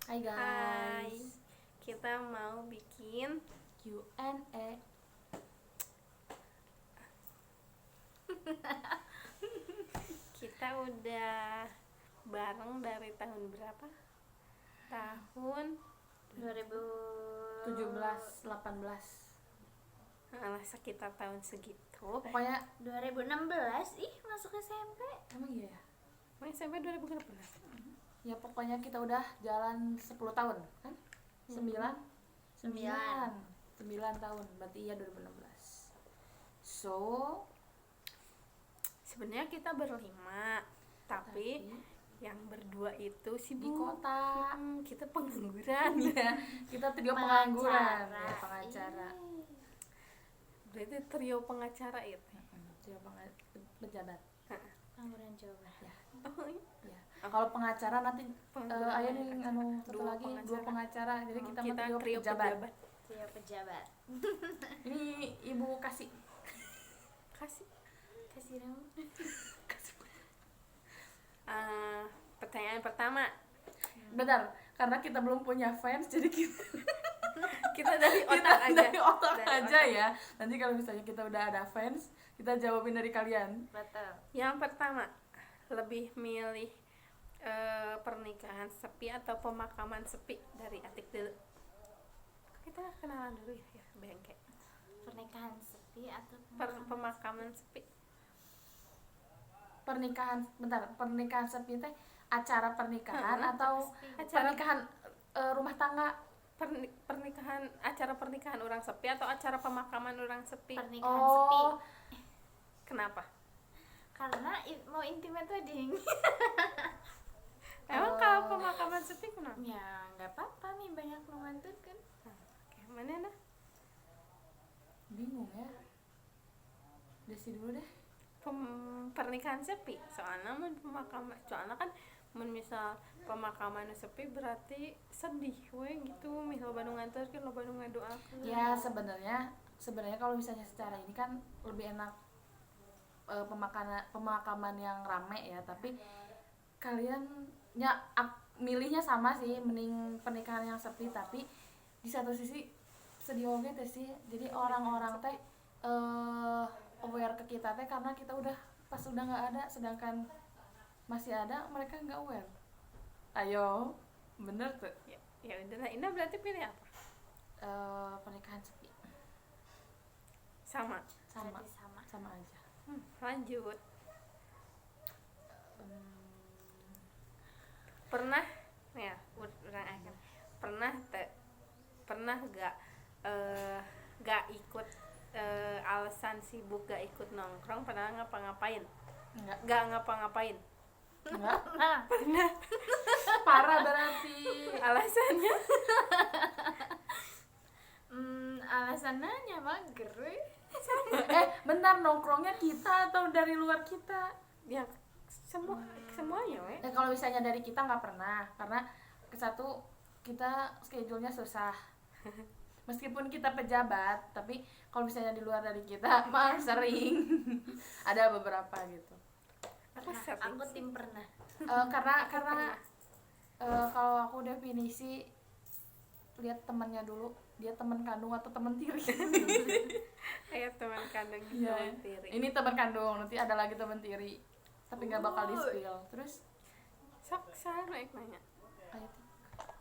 Hai Hai, guys, kita mau bikin Q&A. kita udah bareng dari tahun berapa? Tahun 17, 18. sekitar tahun segitu. Pokoknya 2016 masuk SMP. emang iya ya? Main sampai 2018. Ya pokoknya kita udah jalan 10 tahun kan? 9 tahun, berarti iya 2016. So, Sebenarnya kita berlima, tapi yang berdua itu di sibuk. kota. Kita pengangguran. Iya, kita trio pengangguran, ya, pengacara. Berarti trio pengacara itu. Trio pejabat. Pengangguran coba. Ya. Oh, iya. Ya. Kalau pengacara nanti Pengangguran ayo nih satu dua lagi dua pengacara. Jadi kita mah trio trio pejabat. Trio pejabat. Ini Ibu kasih Kasih dong. Pertanyaan pertama, Bentar, karena kita belum punya fans, jadi kita dari kita otak aja. dari otak Dari aja otak. ya. Nanti kalau misalnya kita udah ada fans, kita jawabin dari kalian. Betul. Yang pertama, lebih milih pernikahan sepi atau pemakaman sepi? Dari Atik dulu. Kita kenalan dulu ya, bengke. Pernikahan sepi atau Pemakaman sepi. Pernikahan sepi teh acara pernikahan atau Acara pernikahan rumah tangga? acara pernikahan orang sepi atau acara pemakaman orang sepi? Pernikahan sepi. Kenapa? Karena mau intimate wedding. Emang kalau pemakaman sepi kenapa? Ya nggak apa-apa nih, banyak nonton kan. Oke, mana dah? Bingung ya. Desi dulu deh. Pernikahan sepi, soalnya soalnya kan misal pemakaman sepi berarti sedih we gitu, misal Bandung nganterkeun lo Bandung ngadoakeun. Ya sebenarnya kalau misalnya secara ini kan lebih enak pemakaman yang rame ya, tapi kalian milihnya sama sih, mending pernikahan yang sepi, tapi di satu sisi sedih oge teh sih. Jadi orang-orang teh aware ke kita teh karena kita udah pas udah nggak ada, sedangkan masih ada mereka nggak aware. Ayo, bener tuh. Ya udah lah, Indah berarti pilih apa? Pernikahan sepi Sama. Jadi sama aja. Lanjut. Pernah ya, orang akhir. Pernah gak ikut alasan sibuk gak ikut nongkrong, pernah ngapa-ngapain? Enggak. Gak ngapa-ngapain. Enggak. Pernah. Parah berarti. Alasannya? Alasannya mager. Bentar, nongkrongnya kita atau dari luar kita? Ya semuanya we. Kalau misalnya dari kita nggak pernah, karena satu kita schedule-nya susah. Meskipun kita pejabat, tapi kalau misalnya di luar dari kita mah sering. Ada beberapa gitu. Aku sering. Aku tim pernah. Karena kalau aku definisi lihat temannya dulu, dia teman kandung atau teman tiri. Kayak teman kandung Iya. teman tiri. Ini teman kandung, nanti ada lagi teman tiri, tapi nggak bakal di spill. Terus Sok saya naik nanya. ayo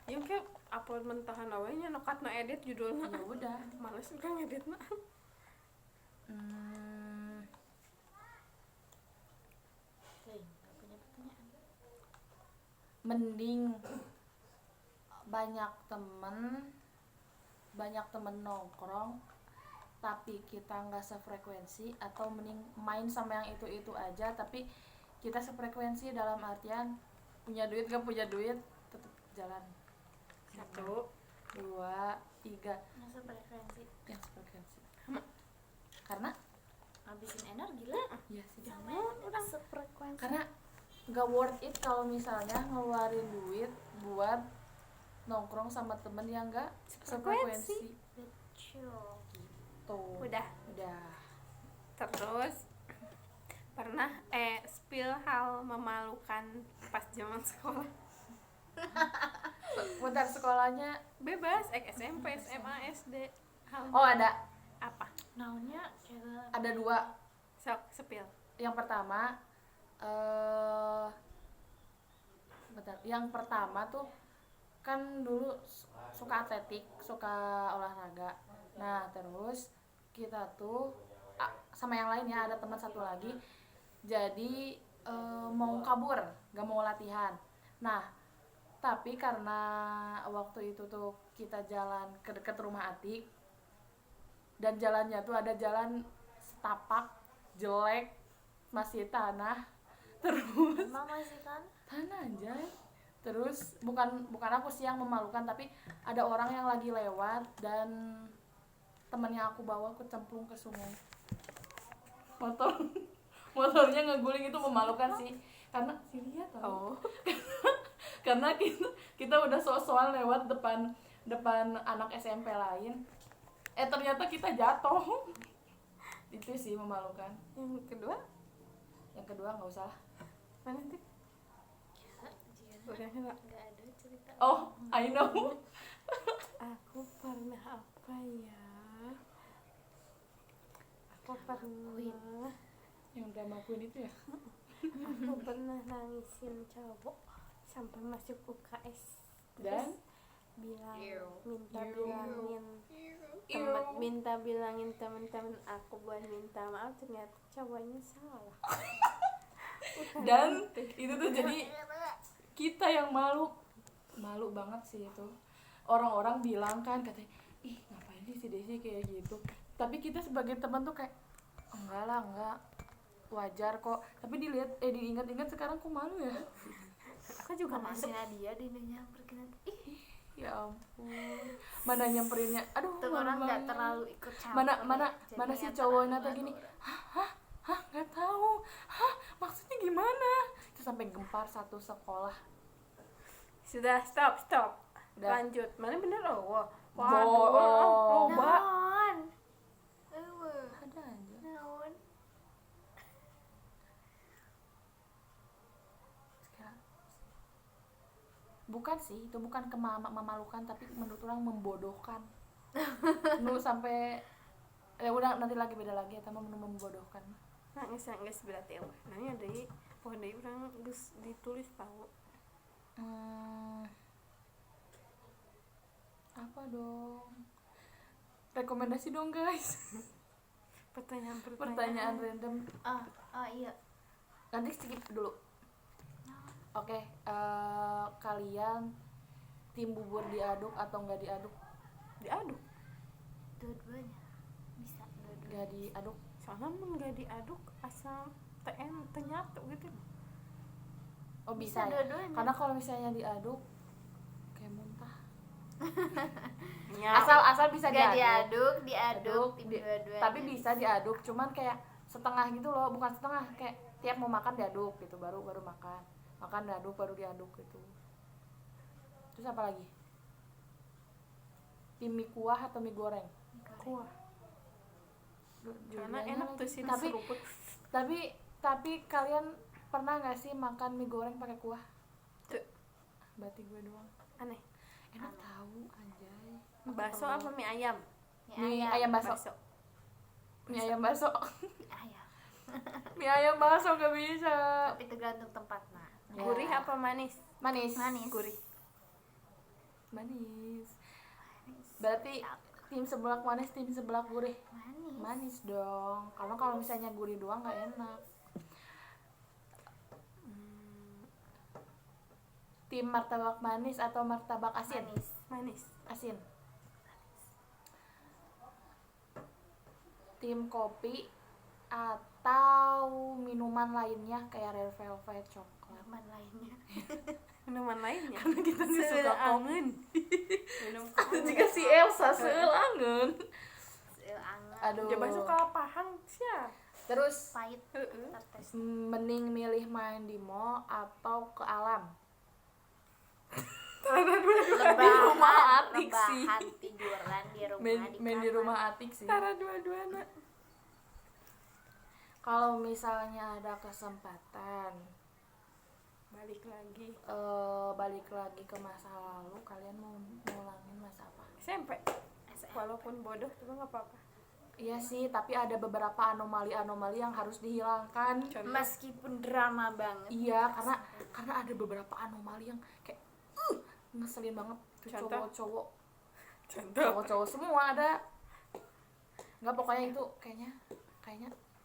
Yang kayak upload mentahan awalnya nokat no edit judulnya. ya udah. Males juga ngedit mah. Nggak punya pertanyaan. Mending banyak temen nongkrong tapi kita nggak sefrekuensi, atau mending main sama yang itu aja tapi kita sefrekuensi dalam artian punya duit gak punya duit tetap jalan. 1, 2, 3 Masa frekuensi yang sefrekuensi. Karena ngabisin energi lah. ya sih, Udah sefrekuensi. karena nggak worth it kalau misalnya ngeluarin duit buat nongkrong sama temen yang nggak sefrekuensi. Betul. Tuh. Udah. Terus pernah spill hal memalukan pas zaman sekolah. Bentar, sekolahnya bebas SMP SMA SD oh ada apa Naonnya kayak ada 2. sok sepil Yang pertama bentar, yang pertama tuh kan dulu suka atletik, suka olahraga. Nah terus kita tuh sama yang lain ya, ada teman satu lagi jadi mau kabur, gak mau latihan. Nah tapi karena waktu itu tuh kita jalan ke dekat rumah Atik dan jalannya tuh ada jalan setapak jelek, masih tanah. Terus emang masih kan tanah anjay. Terus bukan aku sih yang memalukan, tapi ada orang yang lagi lewat dan temannya aku bawa kecemplung ke sungai. Motornya ngeguling, itu memalukan sih karena si lihat tahu. Karena kita udah sok-sokan lewat depan anak SMP lain, ternyata kita jatuh. Itu sih memalukan. Yang kedua nggak usah lah. mana tuh udah enggak nggak ada cerita. Oh I know. aku pernah apa ya aku pernah Yang drama queen itu ya. aku pernah nangisin cowok sampai masuk UKS Dan bilang Ew. minta bilangin teman-teman aku buat minta maaf, ternyata cowoknya salah. Dan itu tuh jadi kita yang malu banget sih itu. Orang-orang bilang kan katanya, ih ngapain sih si Desi kayak gitu. Tapi kita sebagai teman tuh kayak enggak wajar kok. Tapi diingat-ingat sekarang kok malu ya. Aku juga masih masuk Nadia di nyamper ih Ya ampun. Mana nyemperinnya? Aduh, tuh malu orang nggak banget. terlalu ikut campur Mana si cowoknya tuh gini. Hah, nggak tahu. Hah, maksudnya gimana? Itu sampai gempar satu sekolah. sudah stop Udah. lanjut mana bener Bohong. loba naon Ada aja. naon Bukan sih, itu bukan memalukan, tapi menurut orang membodohkan. Nu sampai udah nanti lagi beda lagi atau membodohkan. nangis berarti apa nanya dari pohon dari orang geus ditulis tahu Apa dong? Rekomendasi dong guys. Pertanyaan random. iya Nanti skip dulu. Oke, kalian tim bubur diaduk atau nggak diaduk? diaduk dua-duanya bisa dua-duanya Nggak diaduk. soalnya mun nggak diaduk asal ternyata gitu Oh Bisa bisa, ya. dua-duanya. Karena kalau misalnya diaduk kayak muntah. ya, Asal bisa nggak diaduk. diaduk tim Di- dua-duanya tapi bisa diaduk, cuman kayak setengah gitu loh, bukan setengah, kayak tiap mau makan diaduk gitu, baru makan diaduk, baru diaduk gitu. Terus apa lagi? Tim mie kuah atau mie goreng? kuah karena Dua-duanya enak lagi. tuh sih tapi diseruput tapi kalian pernah nggak sih makan mie goreng pakai kuah? Tuh. Berarti gue doang. aneh Enak tahu anjay. bakso apa mie ayam Mie ayam baso. Mie ayam baso. ayam Mie ayam baso gak bisa. tapi tergantung tempat Ya. gurih apa manis Manis. gurih Manis. Berarti tim sebelah manis, tim sebelah gurih. manis Manis dong. Kalau misalnya gurih doang nggak enak. Tim martabak manis atau martabak asin? manis Asin. Tim kopi atau minuman lainnya kayak red velvet, coklat. minuman lainnya minuman lainnya Karena kita nggak suka kopi. angin minum kopi Jika si Elsa seulangan. anget Aduh. coba suka pahang siap Terus pahit tertes mending milih main di mall atau ke alam? lebahan Atik sih. lebahan tiduran di rumah Main di rumah Atik sih. cara dua-duanya Kalau misalnya ada kesempatan balik lagi balik lagi ke masa lalu, kalian mau SMP SMP. walaupun bodoh juga nggak apa-apa. Iya sih, tapi ada beberapa anomali-anomali yang harus dihilangkan. Contoh, Meskipun drama banget. Iya, karena ada beberapa anomali yang kayak ngeselin banget. Tuh Contoh? cowok-cowok, contoh cowok-cowok semua ada. Nggak, pokoknya itu kayaknya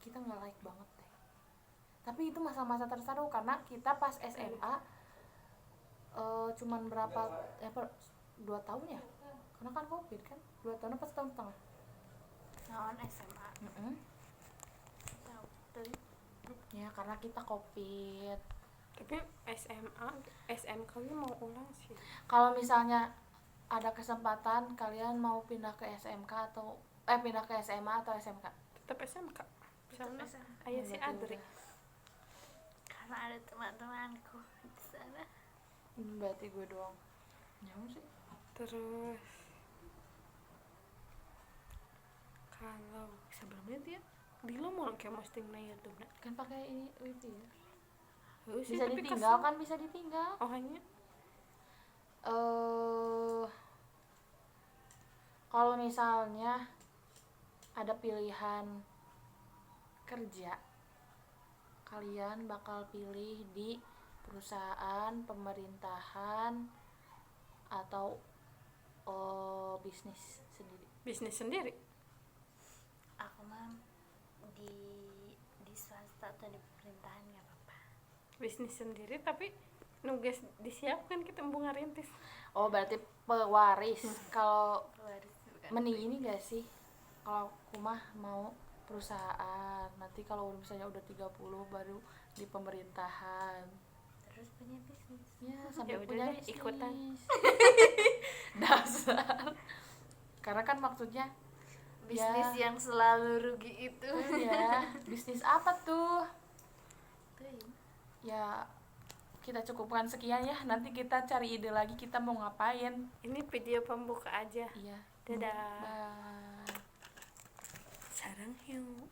kita nggak like banget deh. Tapi itu masa-masa terseru karena kita pas SMA cuman berapa 2 tahun ya? Karena kan Covid kan, 2 tahun apa setahun setengah? Naon SMA. Tahu tuh. Ya karena kita Covid. tapi SMA SMK nya mau ulang sih. Kalau misalnya ada kesempatan kalian mau pindah ke SMK atau pindah ke SMA atau SMK? Tetap SMK misalnya SMA. ayah si Adri. Karena ada teman-temanku di sana. Berarti gue doang. Jauh sih. Terus kalau sebelumnya dia Dila mau kayak posting na YouTube na. Kan pakai ini wifi ya. Sih, Bisa tapi ditinggal kesel. kan, bisa ditinggal. Oh hanya Kalau misalnya ada pilihan kerja, kalian bakal pilih di perusahaan, pemerintahan, atau bisnis sendiri? bisnis sendiri. Aku mah di swasta atau di pemerintahan nggak apa-apa. Bisnis sendiri tapi nugas disiapkan kita mau ngarintis. Oh, berarti pewaris. Kalau Pewaris bukan. mending ini gak sih, kalau aku mah mau perusahaan, nanti kalau misalnya udah 30 baru di pemerintahan. Terus punya bisnis. Ya, Ya sampai udah punya deh, bisnis. ikutan. Dasar. Karena kan maksudnya Bisnis ya, yang selalu rugi itu. ya, bisnis apa tuh? Tuh, Ya, kita cukupkan sekian ya. Nanti kita cari ide lagi kita mau ngapain. Ini video pembuka aja. Iya. Dadah. Bye. Sarang yuk.